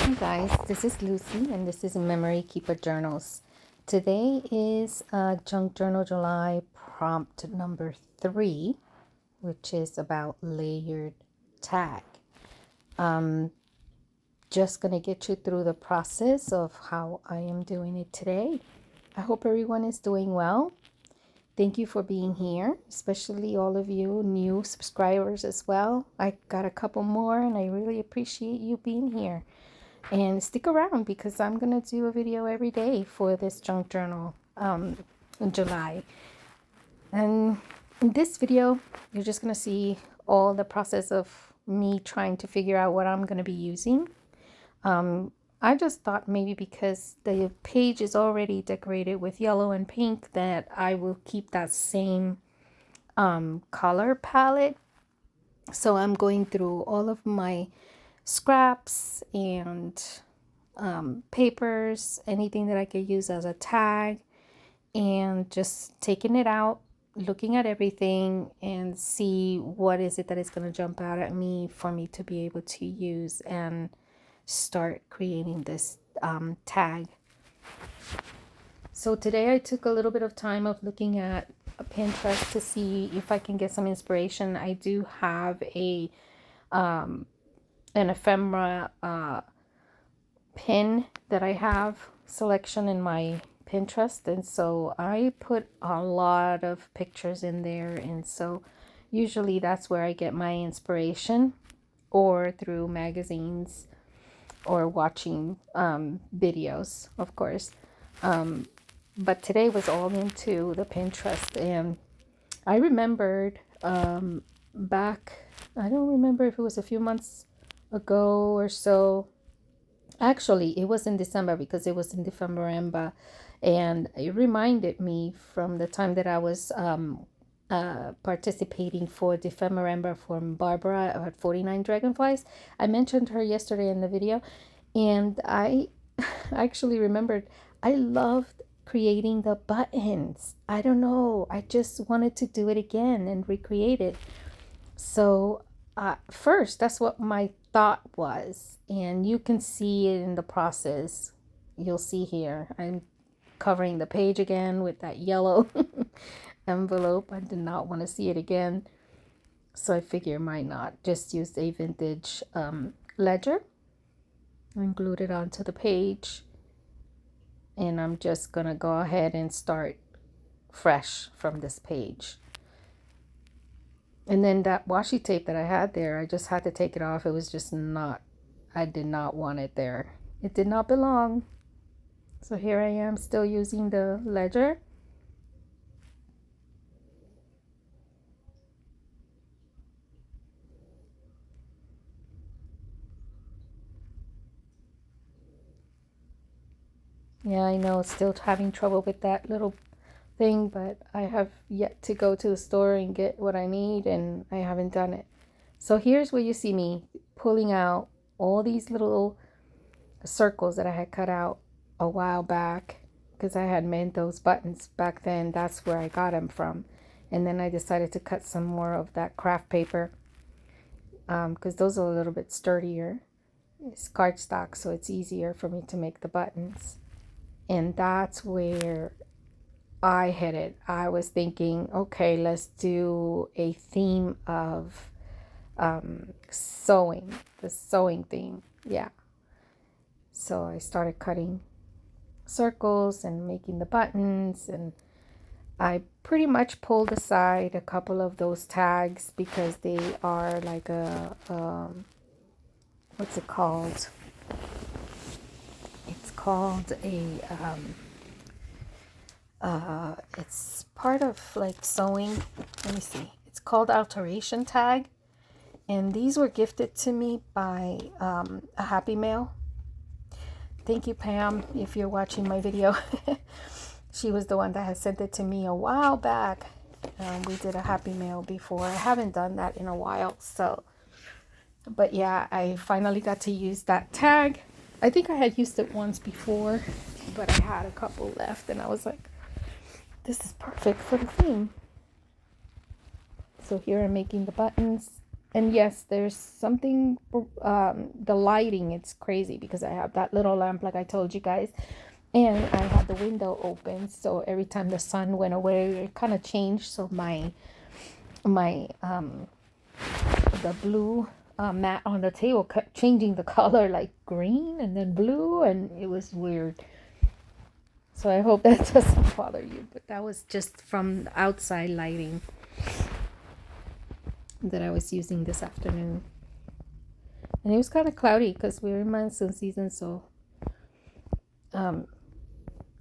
Hi guys, this is Lucy and this is Memory Keeper Journals. Today is Junk Journal July prompt number 3, which is about layered tag. Just going to get you through the process of how I am doing it today. I hope everyone is doing well. Thank you for being here, especially all of you new subscribers as well. I got a couple more and I really appreciate you being here. And stick around because I'm going to do a video every day for this junk journal in July. And in this video, you're just going to see all the process of me trying to figure out what I'm going to be using. I just thought maybe because the page is already decorated with yellow and pink that I will keep that same color palette. So I'm going through all of my scraps and papers, anything that I could use as a tag, and just taking it out, looking at everything and see what is it that is going to jump out at me for me to be able to use and start creating this tag. So today I took a little bit of time of looking at Pinterest to see if I can get some inspiration. I do have an ephemera pin that I have selection in my Pinterest, and so I put a lot of pictures in there, and so usually that's where I get my inspiration, or through magazines or watching videos, of course. But today was all into the Pinterest, and I remembered back, I don't remember if it was a few months ago or so. Actually, it was in December because it was in December, and it reminded me from the time that I was participating for December from Barbara at 49 Dragonflies. I mentioned her yesterday in the video, and I actually remembered I loved creating the buttons. I don't know, I just wanted to do it again and recreate it. So first, that's what my thought was, and you can see it in the process. You'll see here I'm covering the page again with that yellow envelope. I did not want to see it again, so I figure might not just use a vintage ledger and glued it onto the page, and I'm just gonna go ahead and start fresh from this page. And then that washi tape that I had there, I just had to take it off. It was just not, I did not want it there. It did not belong. So here I am still using the ledger. Yeah, I know, still having trouble with that little thing, but I have yet to go to the store and get what I need, and I haven't done it. So here's where you see me pulling out all these little circles that I had cut out a while back because I had made those buttons back then. That's where I got them from. And then I decided to cut some more of that craft paper because those are a little bit sturdier. It's cardstock, so it's easier for me to make the buttons. And that's where I hit it. I was thinking, okay, let's do a theme of sewing, the sewing theme. Yeah. So I started cutting circles and making the buttons, and I pretty much pulled aside a couple of those tags because they are like a what's it called? It's called a it's part of like sewing. Let me see. It's called alteration tag, and these were gifted to me by a Happy Mail. Thank you, Pam, if you're watching my video. She was the one that had sent it to me a while back. We did a Happy Mail before. I haven't done that in a while, so. But yeah, I finally got to use that tag. I think I had used it once before, but I had a couple left, and I was like, this is perfect for the theme. So here I'm making the buttons, And yes, there's something, the lighting, it's crazy because I have that little lamp, like I told you guys, and I had the window open. So every time the sun went away, it kind of changed. So my the blue mat on the table kept changing the color, like green and then blue, and it was weird. So I hope that doesn't bother you, but that was just from the outside lighting that I was using this afternoon. And it was kind of cloudy because we're in monsoon season, so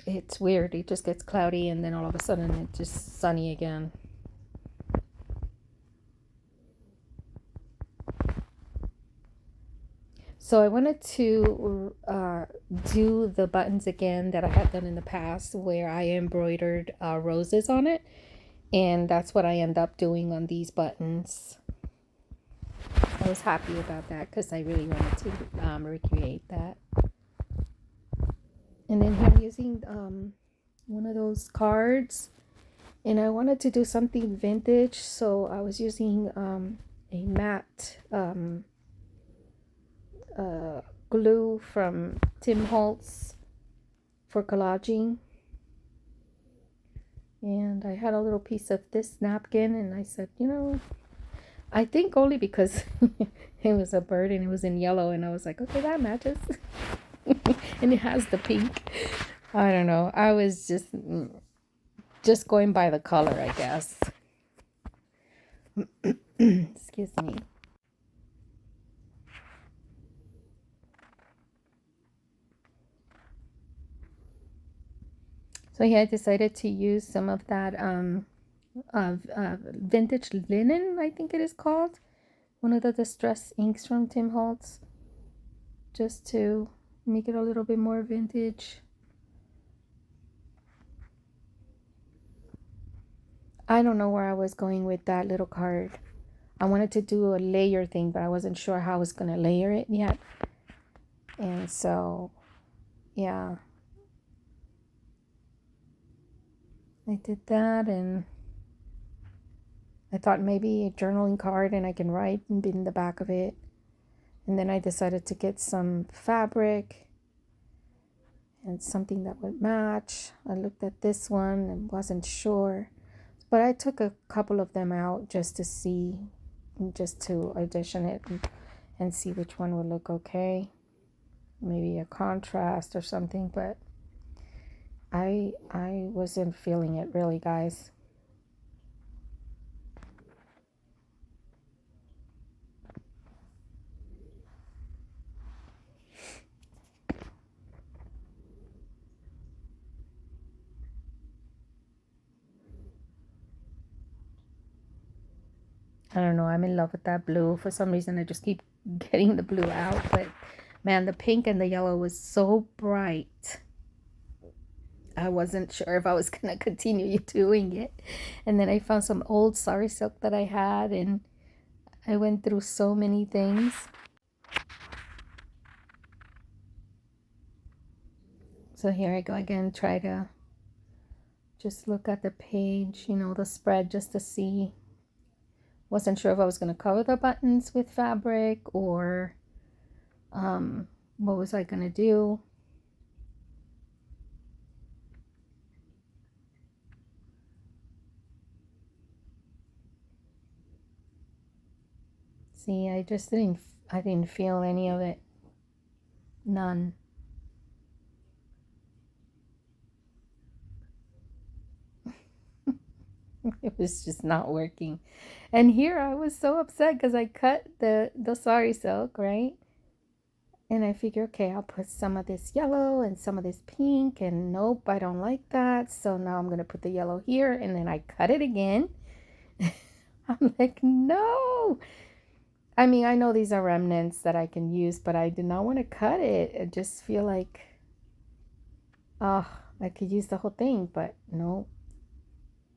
it's weird. It just gets cloudy and then all of a sudden it's just sunny again. So I wanted to do the buttons again that I had done in the past, where I embroidered roses on it. And that's what I end up doing on these buttons. I was happy about that because I really wanted to recreate that. And then here I'm using one of those cards. And I wanted to do something vintage. So I was using a matte glue from Tim Holtz for collaging. And I had a little piece of this napkin, and I said, I think only because it was a bird and it was in yellow, and I was like, okay, that matches. And it has the pink. I don't know. I was just going by the color, I guess. Excuse me. So yeah, I decided to use some of that vintage linen, I think it is called. One of the distress inks from Tim Holtz. Just to make it a little bit more vintage. I don't know where I was going with that little card. I wanted to do a layer thing, but I wasn't sure how I was going to layer it yet. And so, yeah. I did that, and I thought maybe a journaling card and I can write in the back of it. And then I decided to get some fabric and something that would match. I looked at this one and wasn't sure. But I took a couple of them out just to see, just to audition it and see which one would look okay. Maybe a contrast or something, but I wasn't feeling it really, guys. I don't know. I'm in love with that blue. For some reason, I just keep getting the blue out. But man, the pink and the yellow was so bright. I wasn't sure if I was going to continue doing it. And then I found some old sari silk that I had. And I went through so many things. So here I go again. Try to just look at the page, the spread, just to see. Wasn't sure if I was going to cover the buttons with fabric or what was I going to do. See, I didn't feel any of it. None. It was just not working. And here I was so upset because I cut the sari silk, right? And I figure, okay, I'll put some of this yellow and some of this pink, and nope, I don't like that. So now I'm going to put the yellow here, and then I cut it again. I'm like, no. I mean, I know these are remnants that I can use, but I did not want to cut it. I just feel like, I could use the whole thing, but no.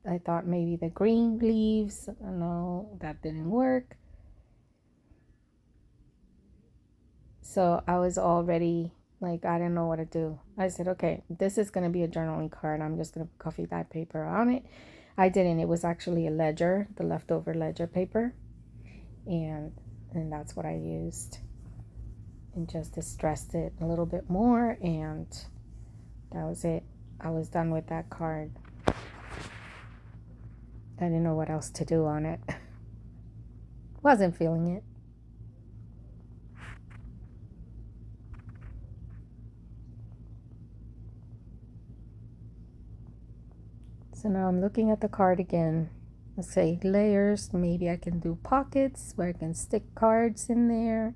I thought maybe the green leaves. No, that didn't work. So I was already like, I didn't know what to do. I said, okay, this is going to be a journaling card. I'm just going to coffee that paper on it. I didn't. It was actually a ledger, the leftover ledger paper. and that's what I used, and just distressed it a little bit more, and that was it. I was done with that card. I didn't know what else to do on it. Wasn't feeling it. So now I'm looking at the card again. Let's say layers. Maybe I can do pockets where I can stick cards in there.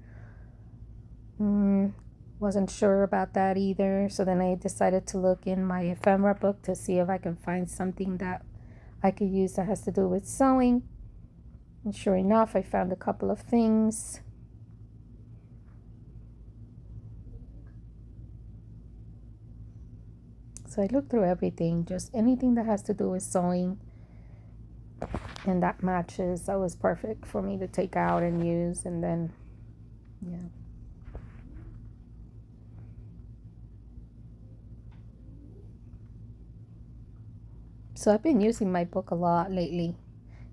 Wasn't sure about that either. So then I decided to look in my ephemera book to see if I can find something that I could use that has to do with sewing. And sure enough, I found a couple of things. So I looked through everything, just anything that has to do with sewing, and that matches. That was perfect for me to take out and use. And then, yeah. So I've been using my book a lot lately.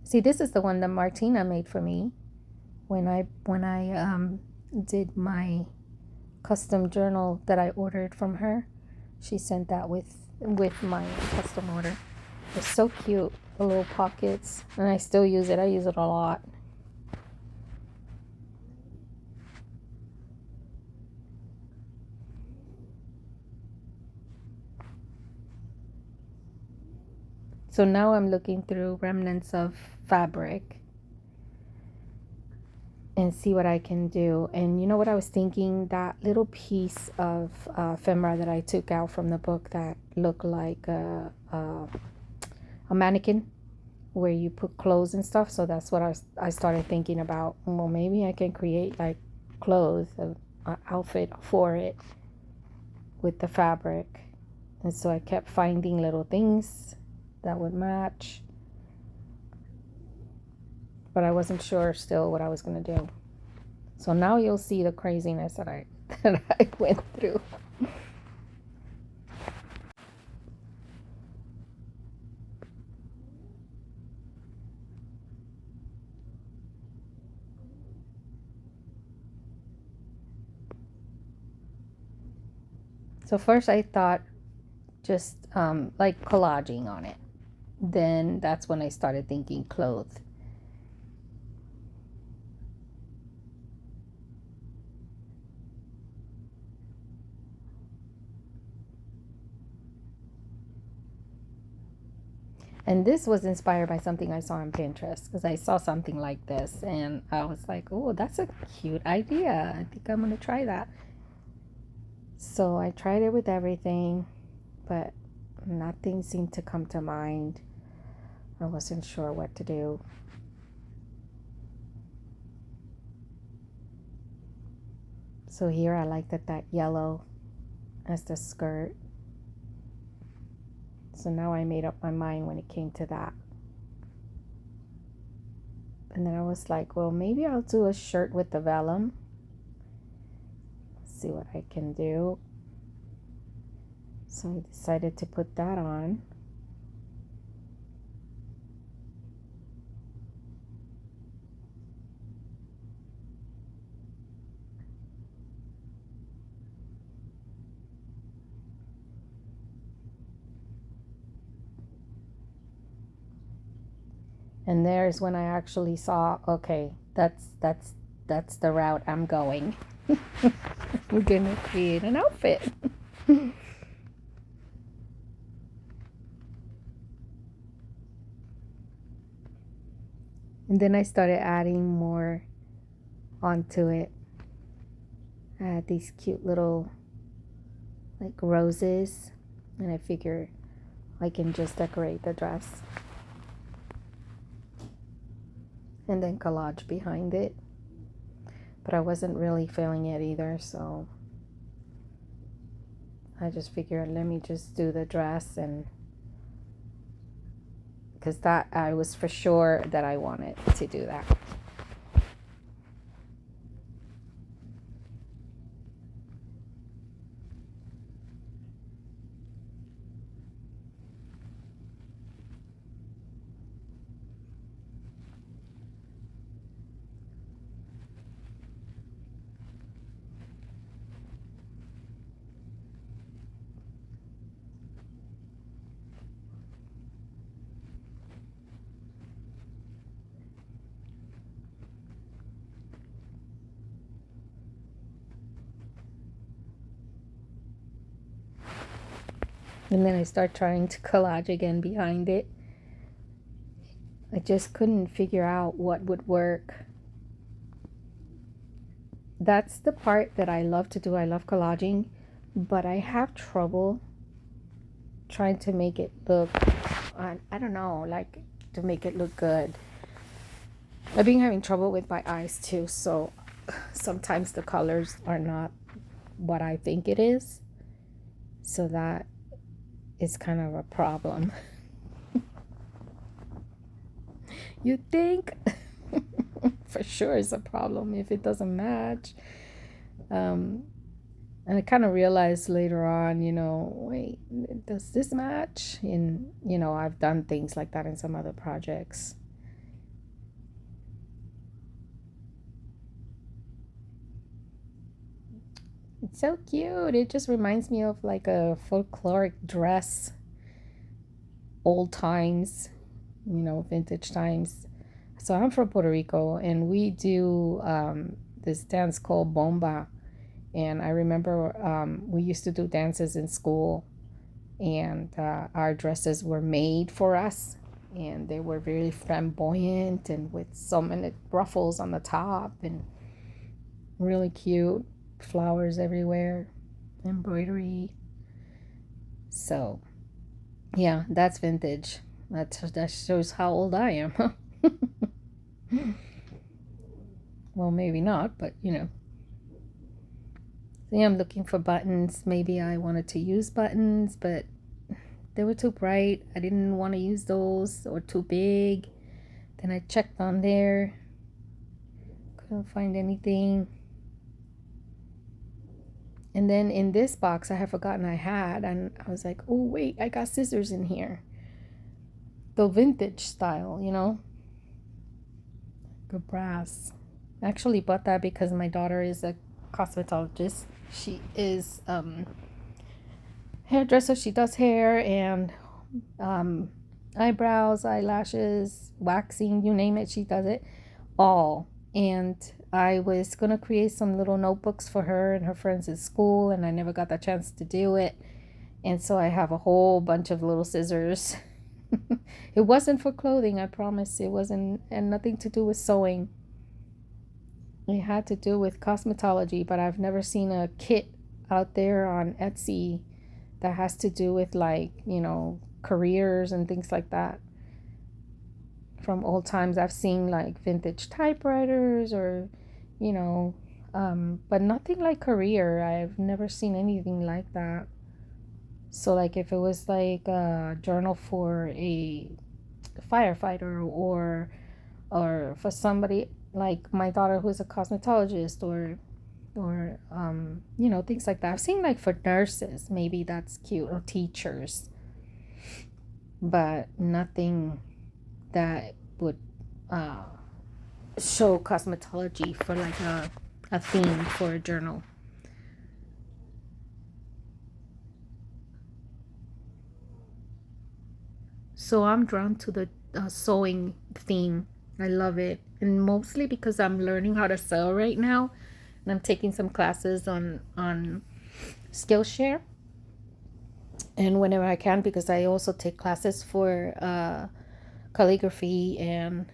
See, this is the one that Martina made for me when I did my custom journal that I ordered from her. She sent that with my custom order. It's so cute, the little pockets, and I still use it. I use it a lot. So now I'm looking through remnants of fabric and see what I can do. And you know what I was thinking? That little piece of ephemera that I took out from the book that looked like a mannequin where you put clothes and stuff. So that's what I started thinking about. Well, maybe I can create like clothes, an outfit for it with the fabric. And so I kept finding little things that would match, but I wasn't sure still what I was going to do. So now you'll see the craziness that I went through. So first I thought just like collaging on it. Then that's when I started thinking clothes. And this was inspired by something I saw on Pinterest, because I saw something like this and I was like, oh, that's a cute idea. I think I'm going to try that. So I tried it with everything, but nothing seemed to come to mind. I wasn't sure what to do. So here I liked that yellow as the skirt. So now I made up my mind when it came to that. And then I was like, well, maybe I'll do a shirt with the vellum. See what I can do. So I decided to put that on. And there's when I actually saw, okay, that's the route I'm going. We're gonna create an outfit. And then I started adding more onto it. I had these cute little like roses, and I figured I can just decorate the dress and then collage behind it. But I wasn't really feeling it either, so I just figured let me just do the dress, and because that I was for sure that I wanted to do that. And then I start trying to collage again behind it. I just couldn't figure out what would work. That's the part that I love to do. I love collaging, but I have trouble trying to make it look, I don't know, like to make it look good. I've been having trouble with my eyes too, so sometimes the colors are not what I think it is. So that is kind of a problem. You think? For sure it's a problem if it doesn't match. And I kind of realized later on, wait, does this match? And, I've done things like that in some other projects. It's so cute. It just reminds me of like a folkloric dress. Old times, vintage times. So I'm from Puerto Rico, and we do this dance called bomba. And I remember we used to do dances in school, and our dresses were made for us, and they were very flamboyant and with so many ruffles on the top and really cute, flowers everywhere, embroidery. So yeah, that's vintage. That shows how old I am. Well, maybe not, but See, I'm looking for buttons. Maybe I wanted to use buttons, but they were too bright. I didn't want to use those, or too big. Then I checked on there. Couldn't find anything. And then in this box, I had forgotten I had, and I was like, oh, wait, I got scissors in here. The vintage style, Good brass. I actually bought that because my daughter is a cosmetologist. She is hairdresser. She does hair and eyebrows, eyelashes, waxing, you name it, she does it all. And I was gonna create some little notebooks for her and her friends at school, and I never got the chance to do it. And so I have a whole bunch of little scissors. It wasn't for clothing, I promise. It wasn't, and nothing to do with sewing. It had to do with cosmetology, but I've never seen a kit out there on Etsy that has to do with careers and things like that. From old times, I've seen like vintage typewriters or, but nothing like career. I've never seen anything like that. So like if it was like a journal for a firefighter or for somebody like my daughter who's a cosmetologist or things like that. I've seen like for nurses, maybe that's cute, or teachers, but nothing that would show cosmetology for like a theme for a journal. So I'm drawn to the sewing theme. I love it, and mostly because I'm learning how to sew right now, and I'm taking some classes on Skillshare, and whenever I can, because I also take classes for calligraphy, and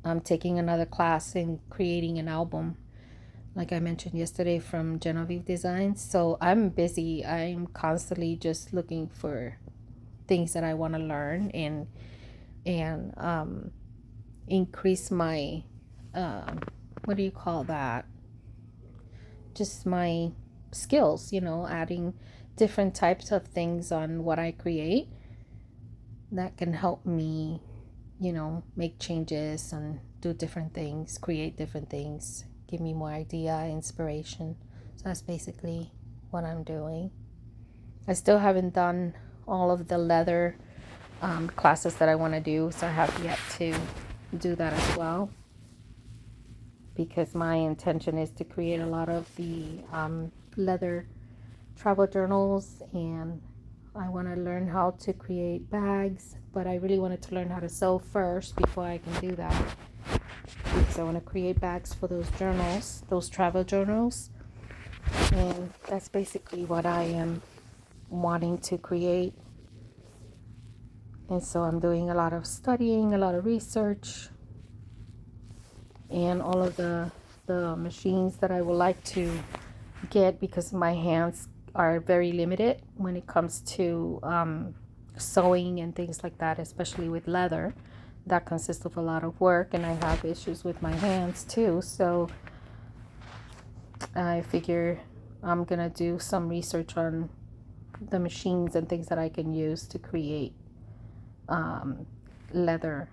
I'm taking another class in creating an album, like I mentioned yesterday, from Genevieve Designs. So I'm busy. I'm constantly just looking for things that I want to learn and increase my what do you call that, just my skills, adding different types of things on what I create that can help me, make changes and do different things, create different things, give me more idea, inspiration. So that's basically what I'm doing. I still haven't done all of the leather classes that I want to do, so I have yet to do that as well, because my intention is to create a lot of the leather travel journals, and I want to learn how to create bags, but I really wanted to learn how to sew first before I can do that, because I want to create bags for those journals, those travel journals. And that's basically what I am wanting to create. And so I'm doing a lot of studying, a lot of research, and all of the machines that I would like to get, because my hands are very limited when it comes to sewing and things like that, especially with leather. That consists of a lot of work, and I have issues with my hands too. So I figure I'm gonna do some research on the machines and things that I can use to create leather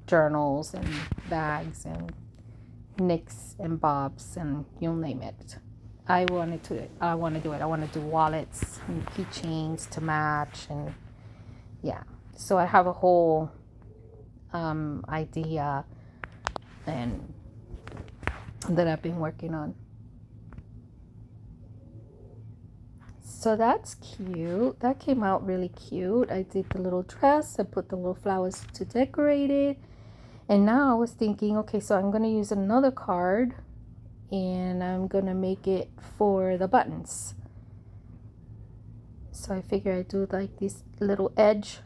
journals and bags and nicks and bobs and you'll name it. I want to do it. I want to do wallets and keychains to match, and yeah. So I have a whole idea and that I've been working on. So that's cute. That came out really cute. I did the little dress. I put the little flowers to decorate it. And now I was thinking, okay, so I'm going to use another card and I'm going to make it for the buttons. So I figure I do like this little edge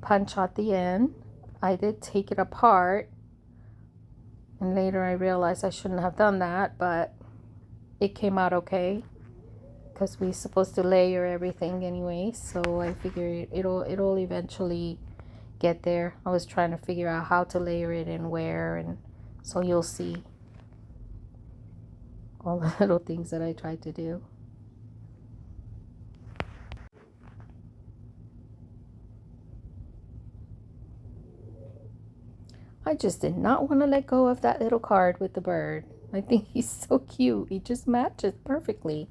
punch at the end. I did take it apart, and later I realized I shouldn't have done that, but it came out okay because we're supposed to layer everything anyway. So I figure it'll eventually get there. I was trying to figure out how to layer it and where, and so you'll see all the little things that I tried to do. I just did not want to let go of that little card with the bird. I think he's so cute. He just matches perfectly.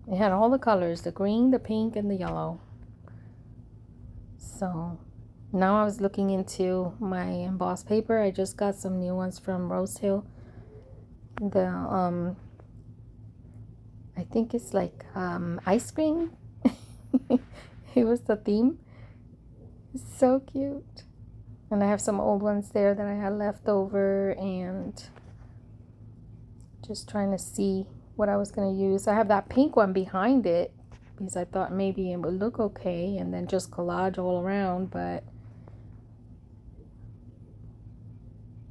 It had all the colors, the green, the pink, and the yellow. So now I was looking into my embossed paper. I just got some new ones from Rose Hill. The I think it's like ice cream. It was the theme. It's so cute. And I have some old ones there that I had left over, and just trying to see what I was going to use. I have that pink one behind it because I thought maybe it would look okay, and then just collage all around, but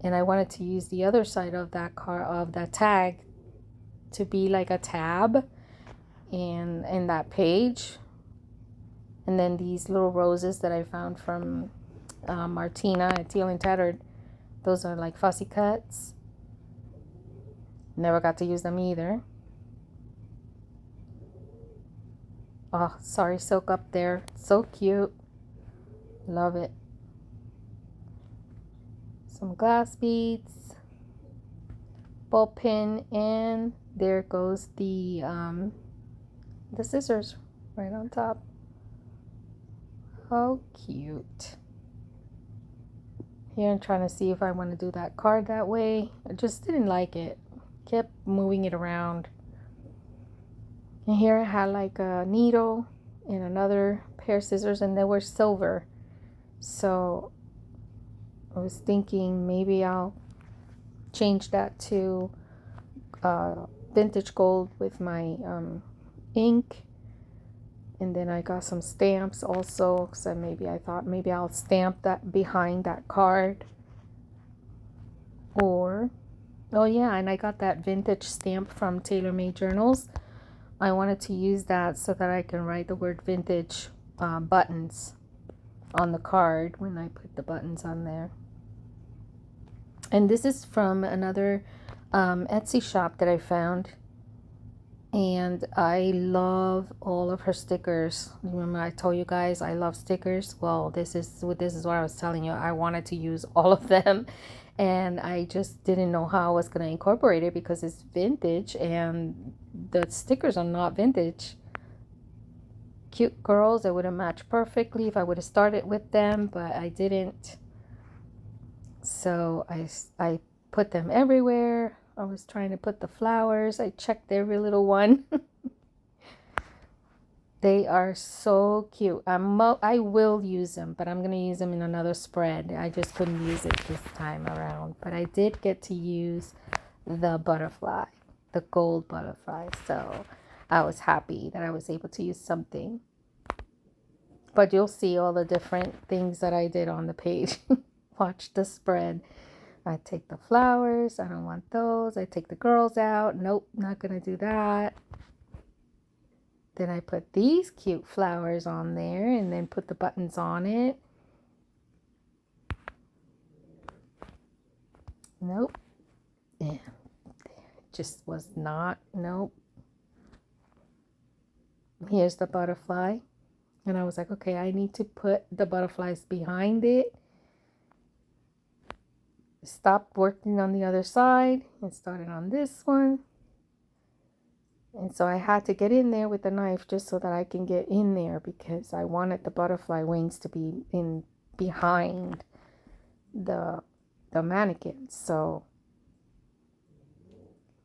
and I wanted to use the other side of that that tag to be like a tab in that page. And then these little roses that I found from Martina at Teal and Tattered, those are like fussy cuts. Never got to use them either. Oh, sorry, silk up there. So cute. Love it. Some glass beads, ball pin, and there goes the scissors right on top. How cute. Here I'm trying to see if I want to do that card that way. I just didn't like it. Kept moving it around. And here I had like a needle and another pair of scissors, and they were silver. So I was thinking maybe I'll change that to vintage gold with my ink. And then I got some stamps also, so I thought maybe I'll stamp that behind that card. Or, oh yeah, and I got that vintage stamp from Tailor Made Journals. I wanted to use that so that I can write the word vintage buttons on the card when I put the buttons on there. And this is from another Etsy shop that I found. And I love all of her stickers. Remember I told you guys I love stickers? Well, this is what I was telling you. I wanted to use all of them, and I just didn't know how I was going to incorporate it because it's vintage and the stickers are not vintage. Cute girls, they would have matched perfectly if I would have started with them, but I didn't. So I put them everywhere. I was trying to put the flowers. I checked every little one. They are so cute. I will use them, but I'm going to use them in another spread. I just couldn't use it this time around. But I did get to use the butterfly, the gold butterfly. So I was happy that I was able to use something. But you'll see all the different things that I did on the page. Watch the spread. I take the flowers. I don't want those. I take the girls out. Nope, not going to do that. Then I put these cute flowers on there and then put the buttons on it. Nope. Yeah. Just was not. Nope. Here's the butterfly. And I was like, okay, I need to put the butterflies behind it. Stopped working on the other side and started on this one. And so I had to get in there with the knife just so that I can get in there, because I wanted the butterfly wings to be in behind the mannequin. So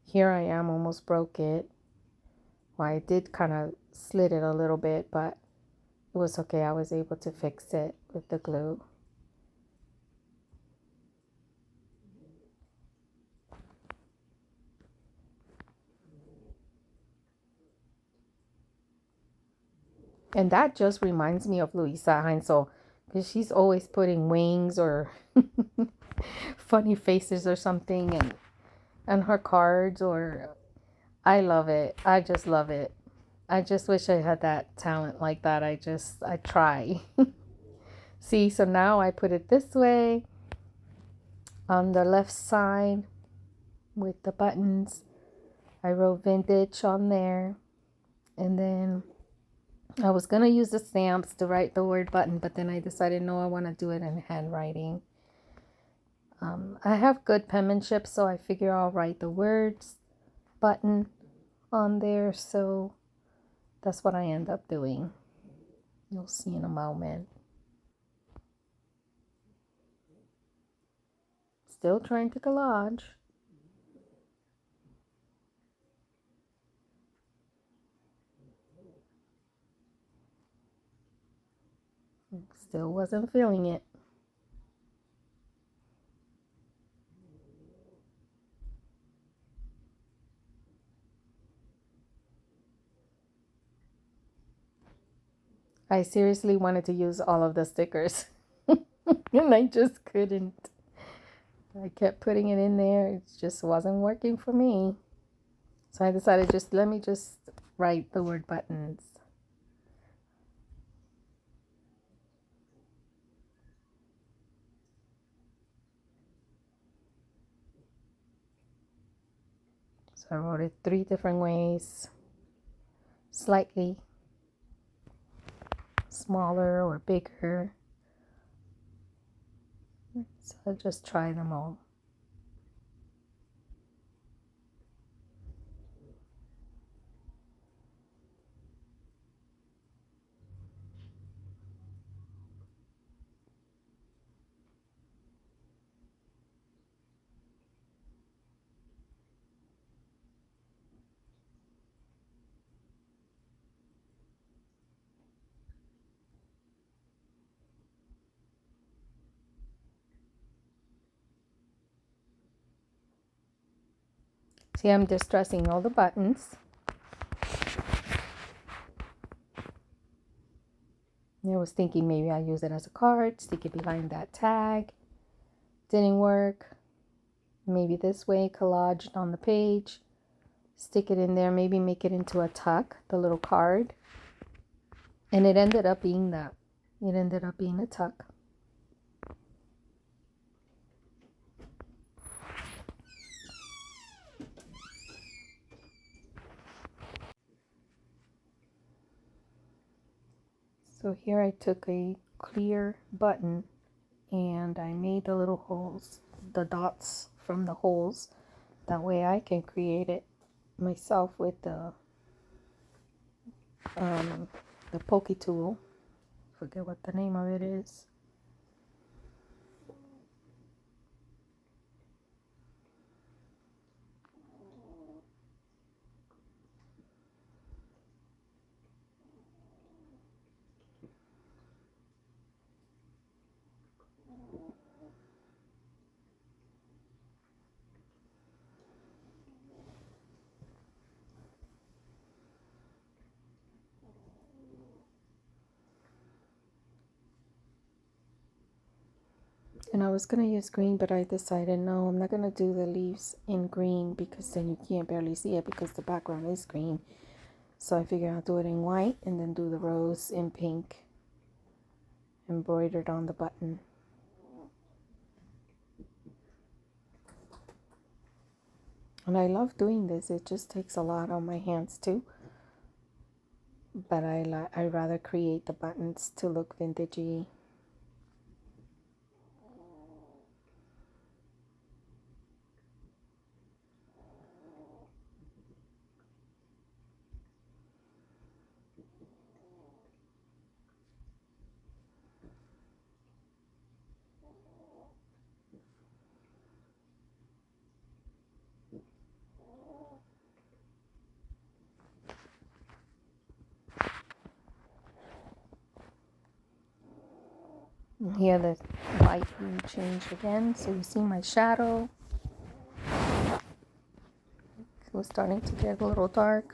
here I am, almost broke it. Well, I did kind of slit it a little bit, but it was okay. I was able to fix it with the glue. And that just reminds me of Louisa Heinzel, because she's always putting wings or funny faces or something and her cards. Or I love it. I just love it. I just wish I had that talent like that. I try. See, so now I put it this way on the left side with the buttons. I wrote vintage on there, and then I was going to use the stamps to write the word button, but then I decided, no, I want to do it in handwriting. I have good penmanship, so I figure I'll write the words button on there. So that's what I end up doing. You'll see in a moment. Still trying to collage. Still wasn't feeling it. I seriously wanted to use all of the stickers and I just couldn't. I kept putting it in there. It just wasn't working for me. So I decided let me just write the word buttons. So I wrote it 3 different ways. Slightly smaller or bigger. So I'll just try them all. See, I'm distressing all the buttons. I was thinking maybe I use it as a card, stick it behind that tag. Didn't work. Maybe this way, collaged on the page. Stick it in there, maybe make it into a tuck, the little card. And it ended up being that. It ended up being a tuck. So here I took a clear button and I made the little holes, the dots from the holes. That way I can create it myself with the pokey tool. Forget what the name of it is. And I was going to use green, but I decided no, I'm not going to do the leaves in green because then you can't barely see it because the background is green. So I figured I'll do it in white and then do the rose in pink embroidered on the button. And I love doing this. It just takes a lot on my hands too. But I rather create the buttons to look vintagey. And here the light being changed again. So you see my shadow. It was starting to get a little dark.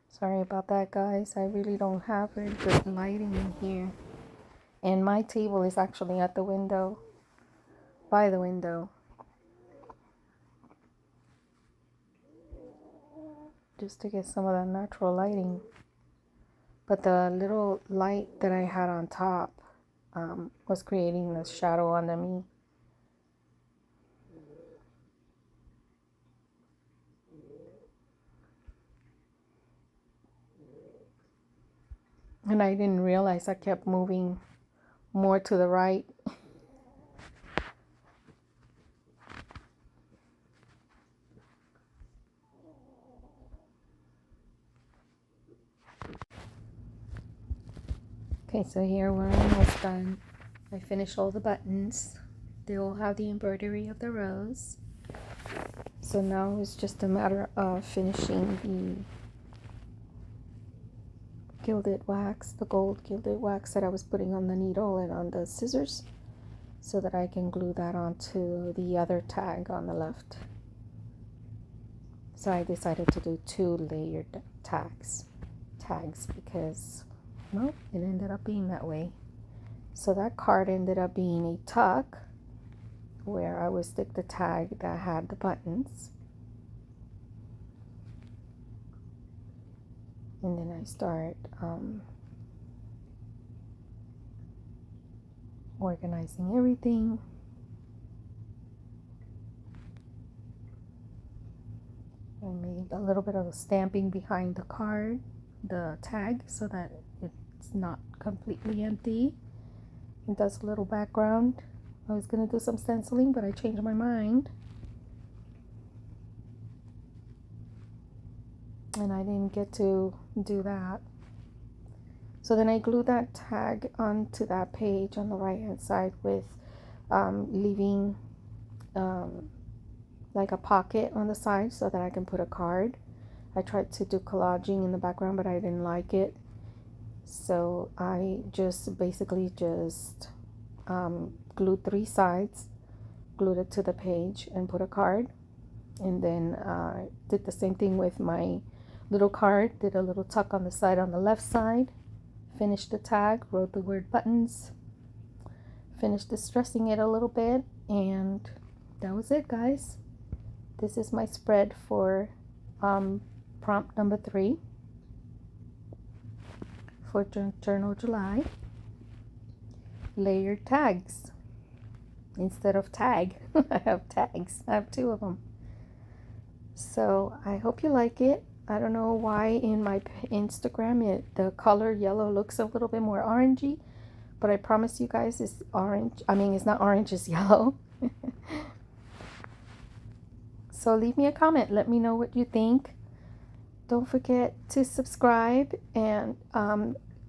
Sorry about that, guys. I really don't have very good lighting in here. And my table is actually at the window, by the window. Just to get some of that natural lighting. But the little light that I had on top was creating the shadow under me. And I didn't realize I kept moving more to the right. Okay, so here we're almost done. I finished all the buttons. They all have the embroidery of the rose. So now it's just a matter of finishing the gilded wax, the gold gilded wax that I was putting on the needle and on the scissors, so that I can glue that onto the other tag on the left. So I decided to do 2 layered tags because, well, it ended up being that way. So that card ended up being a tuck where I would stick the tag that had the buttons. And then I start organizing everything. I made a little bit of a stamping behind the card, the tag, so that it's not completely empty. It does a little background. I was going to do some stenciling, but I changed my mind. And I didn't get to do that. So then I glued that tag onto that page on the right hand side with leaving like a pocket on the side so that I can put a card. I tried to do collaging in the background, but I didn't like it. So I just basically just glued 3 sides, glued it to the page and put a card. And then did the same thing with my little card, did a little tuck on the side on the left side, finished the tag, wrote the word buttons, finished distressing it a little bit, and that was it, guys. This is my spread for prompt number 3 for Journal July. Layered tags instead of tag. I have tags. I have 2 of them. So I hope you like it. I don't know why in my Instagram the color yellow looks a little bit more orangey, but I promise you guys it's orange. I mean, it's not orange, it's yellow. So leave me a comment. Let me know what you think. Don't forget to subscribe and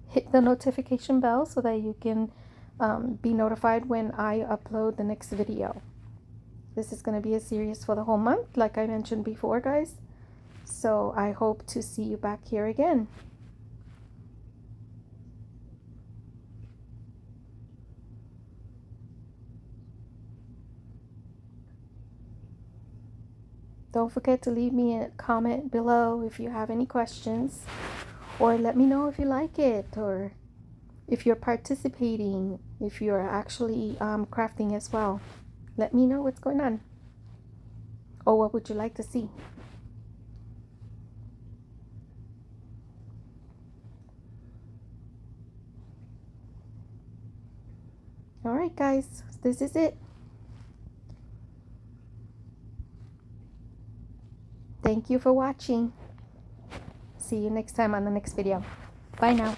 hit the notification bell so that you can be notified when I upload the next video. This is going to be a series for the whole month, like I mentioned before, guys. So I hope to see you back here again. Don't forget to leave me a comment below if you have any questions Or let me know if you like it, or if you're participating, if you're actually crafting as well. Let me know what's going on. Or what would you like to see? All right, guys, this is it. Thank you for watching. See you next time on the next video. Bye now.